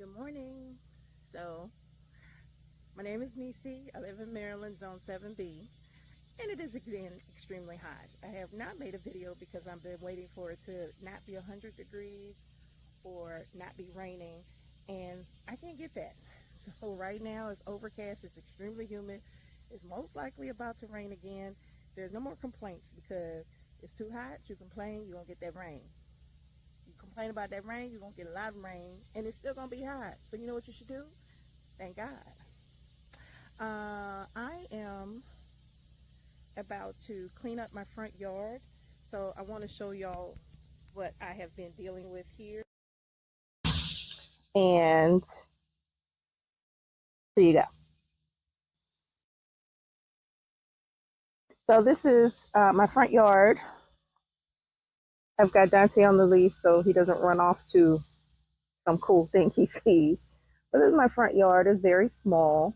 Good morning. So, my name is Nisi. I live in Maryland, Zone 7B, and it is again extremely hot. I have not made a video because I've been waiting for it to not be 100 degrees or not be raining, and I can't get that. So, right now it's overcast, it's extremely humid, it's most likely about to rain again. There's no more complaints because it's too hot, you complain, you're gonna get that rain. You complain about that rain, you're gonna get a lot of rain, and it's still gonna be hot. So, you know what you should do? Thank God. I am about to clean up my front yard. So I want to show y'all what I have been dealing with here. And here you go. So this is my front yard. I've got Dante on the leash so he doesn't run off to some cool thing he sees. But this is my front yard. It's very small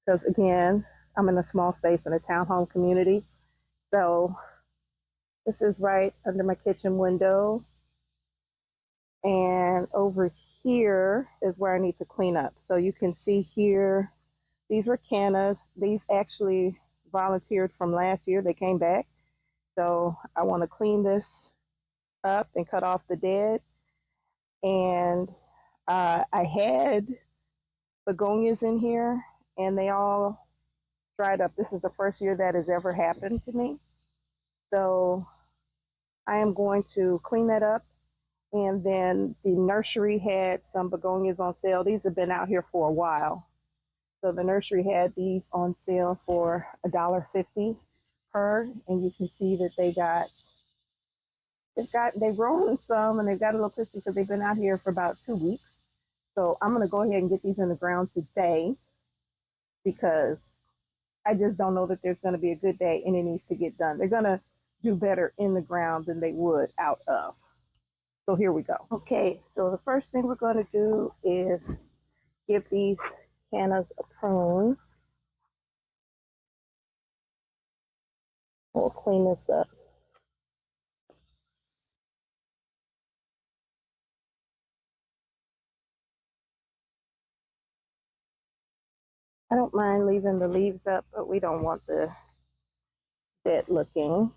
because, again, I'm in a small space in a townhome community. So this is right under my kitchen window. And over here is where I need to clean up. So you can see here, these were cannas. These actually volunteered from last year. They came back. So I want to clean this up and cut off the dead. And I had begonias in here and they all dried up. This is the first year that has ever happened to me. So I am going to clean that up. And then the nursery had some begonias on sale. These have been out here for a while. So the nursery had these on sale for $1.50 per, and you can see that they've grown some and they've got a little crispy because they've been out here for about 2 weeks. So I'm gonna go ahead and get these in the ground today because I just don't know that there's gonna be a good day and it needs to get done. They're gonna do better in the ground than they would out of. So here we go. Okay, so the first thing we're gonna do is give these cannas a prune. We'll clean this up. I don't mind leaving the leaves up, but we don't want the dead looking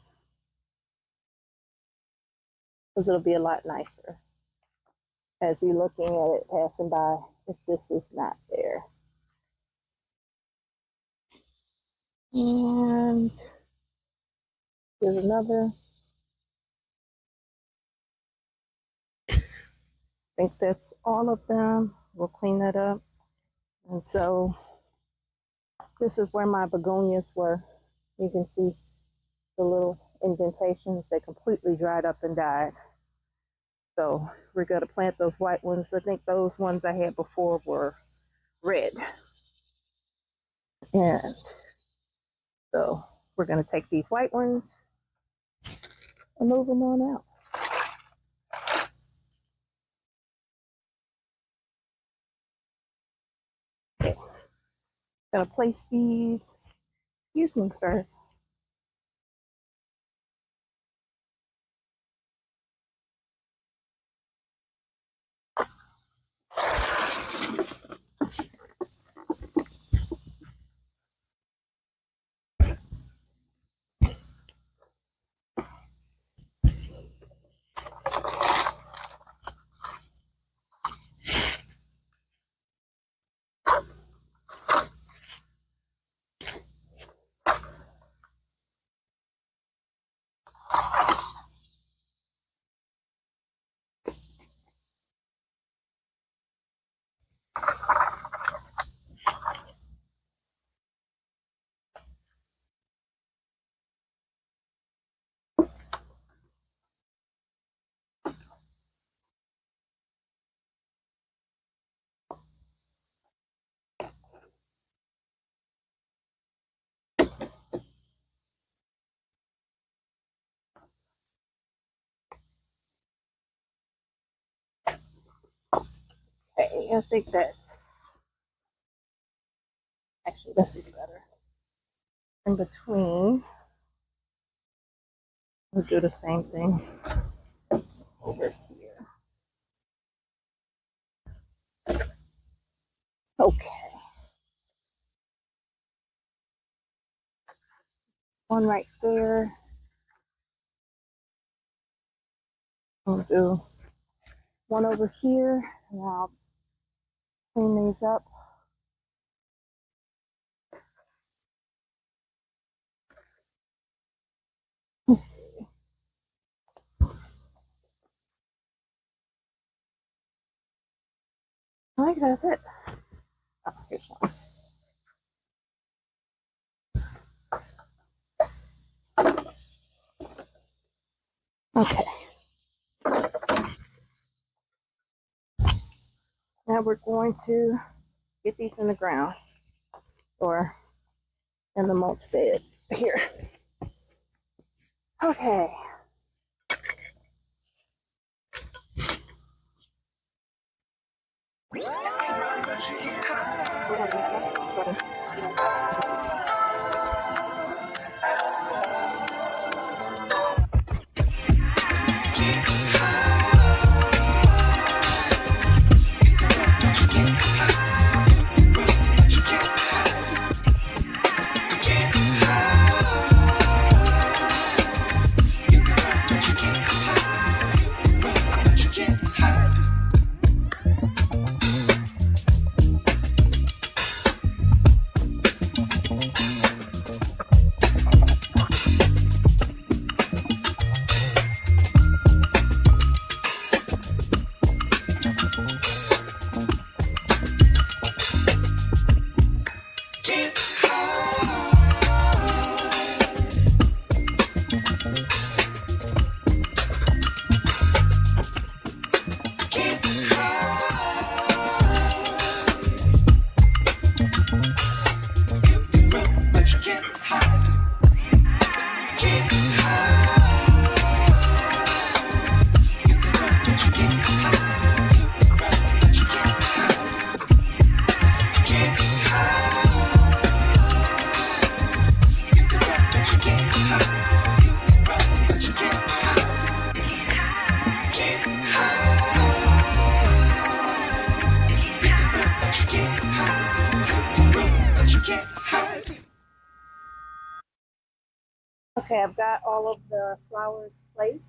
because it'll be a lot nicer as you're looking at it passing by if this is not there. And here's another. I think that's all of them. We'll clean that up. And so this is where my begonias were. You can see the little indentations. They completely dried up and died. So we're going to plant those white ones. I think those ones I had before were red. And so we're going to take these white ones and move them on out. Okay. Going to place these, excuse me, sir. Okay, I think that actually this is better. In between, we'll do the same thing over here. Okay, one right there. I'll do one over here, and I'll clean these up. Let's see. I think that's it. Oh, here's one. Okay, now we're going to get these in the ground or in the mulch bed here. Okay. Okay, I've got all of the flowers placed.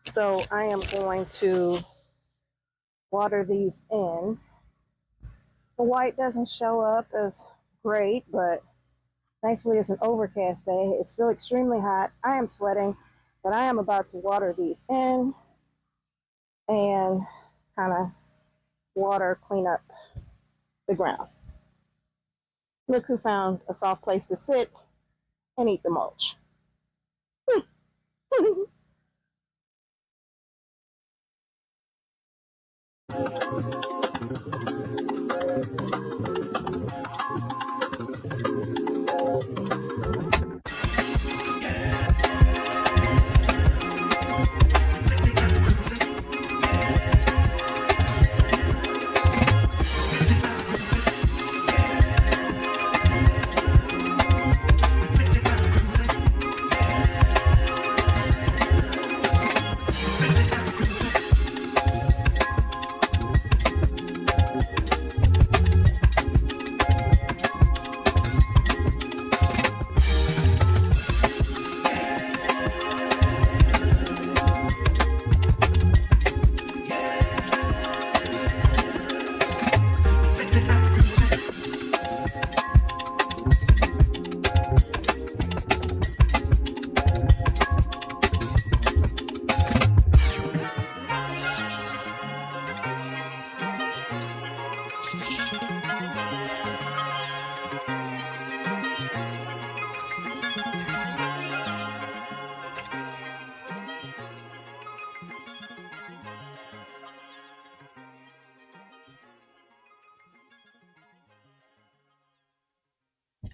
So I am going to water these in. The white doesn't show up as great, but thankfully it's an overcast day. It's still extremely hot. I am sweating, but I am about to water these in and kind of clean up the ground. Look who found a soft place to sit and eat the mulch.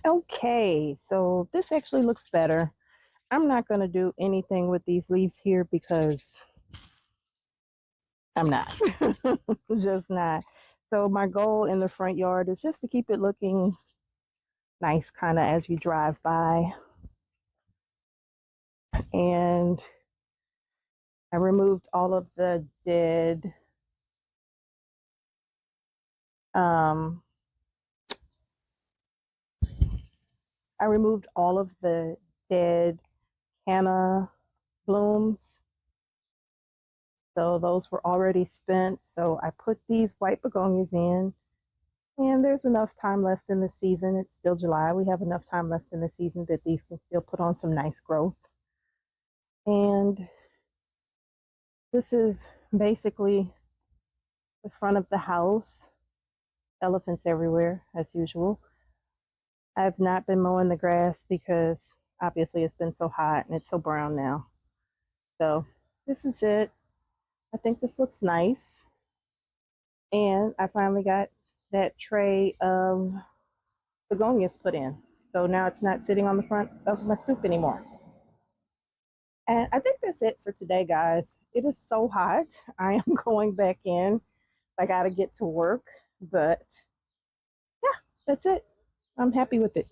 Okay, so this actually looks better. I'm not going to do anything with these leaves here because I'm not. Just not. So my goal in the front yard is just to keep it looking nice kind of as you drive by. And I removed all of the dead Um, I removed all of the dead canna blooms. So those were already spent. So I put these white begonias in, and there's enough time left in the season. It's still July. We have enough time left in the season that these can still put on some nice growth. And this is basically the front of the house. Elephants everywhere, as usual. I've not been mowing the grass because obviously it's been so hot and it's so brown now. So this is it. I think this looks nice. And I finally got that tray of begonias put in. So now it's not sitting on the front of my stoop anymore. And I think that's it for today, guys. It is so hot. I am going back in. I got to get to work. But yeah, that's it. I'm happy with it.